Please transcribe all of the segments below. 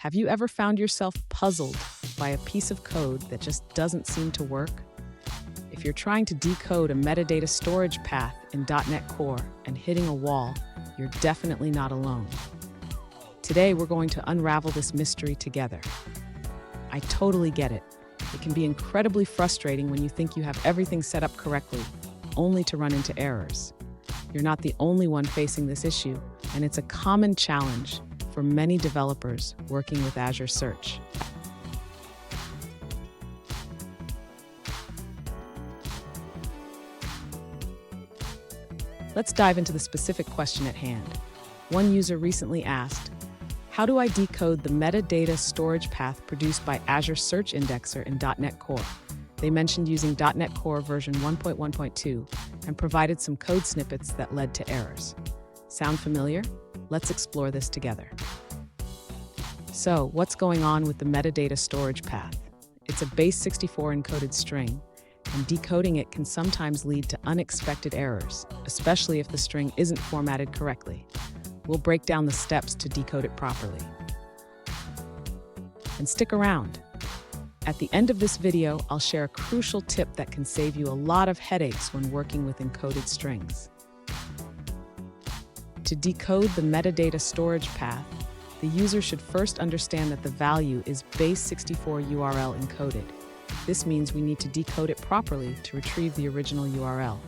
Have you ever found yourself puzzled by a piece of code that just doesn't seem to work? If you're trying to decode a metadata storage path in .NET Core and hitting a wall, you're definitely not alone. Today, we're going to unravel this mystery together. I totally get it. It can be incredibly frustrating when you think you have everything set up correctly, only to run into errors. You're not the only one facing this issue, and it's a common challenge for many developers working with Azure Search. Let's dive into the specific question at hand. One user recently asked, how do I decode the metadata storage path produced by Azure Search Indexer in .NET Core? They mentioned using .NET Core version 1.1.2 and provided some code snippets that led to errors. Sound familiar? Let's explore this together. So, what's going on with the metadata storage path? It's a base 64 encoded string, and decoding it can sometimes lead to unexpected errors, especially if the string isn't formatted correctly. We'll break down the steps to decode it properly. And stick around. At the end of this video, I'll share a crucial tip that can save you a lot of headaches when working with encoded strings. To decode the metadata storage path, the user should first understand that the value is base 64 URL encoded. This means we need to decode it properly to retrieve the original URL.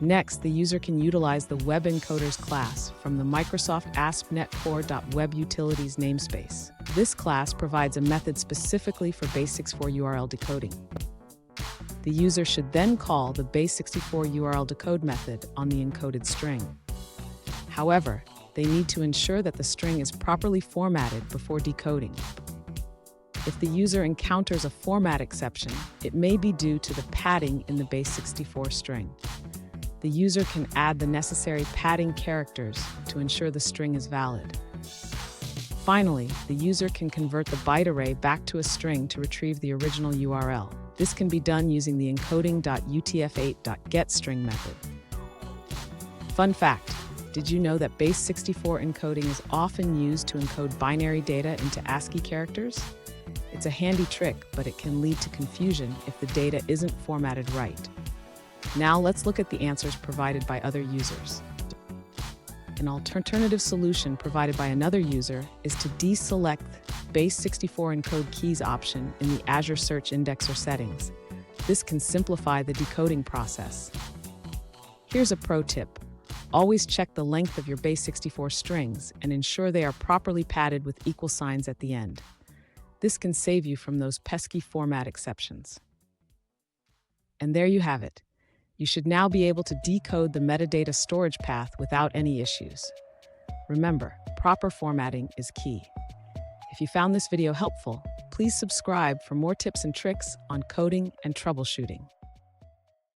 Next, the user can utilize the Web Encoders class from the Microsoft ASP.NET Core.WebUtilities namespace. This class provides a method specifically for base 64 URL decoding. The user should then call the base 64 URL decode method on the encoded string. However, they need to ensure that the string is properly formatted before decoding. If the user encounters a format exception, it may be due to the padding in the base 64 string. The user can add the necessary padding characters to ensure the string is valid. Finally, the user can convert the byte array back to a string to retrieve the original URL. This can be done using the encoding.utf8.getString method. Fun fact, did you know that base 64 encoding is often used to encode binary data into ASCII characters? It's a handy trick, but it can lead to confusion if the data isn't formatted right. Now let's look at the answers provided by other users. An alternative solution provided by another user is to deselect base 64 encode keys option in the Azure Search Indexer settings. This can simplify the decoding process. Here's a pro tip. Always check the length of your base 64 strings and ensure they are properly padded with equal signs at the end. This can save you from those pesky format exceptions. And there you have it. You should now be able to decode the metadata storage path without any issues. Remember, proper formatting is key. If you found this video helpful, please subscribe for more tips and tricks on coding and troubleshooting.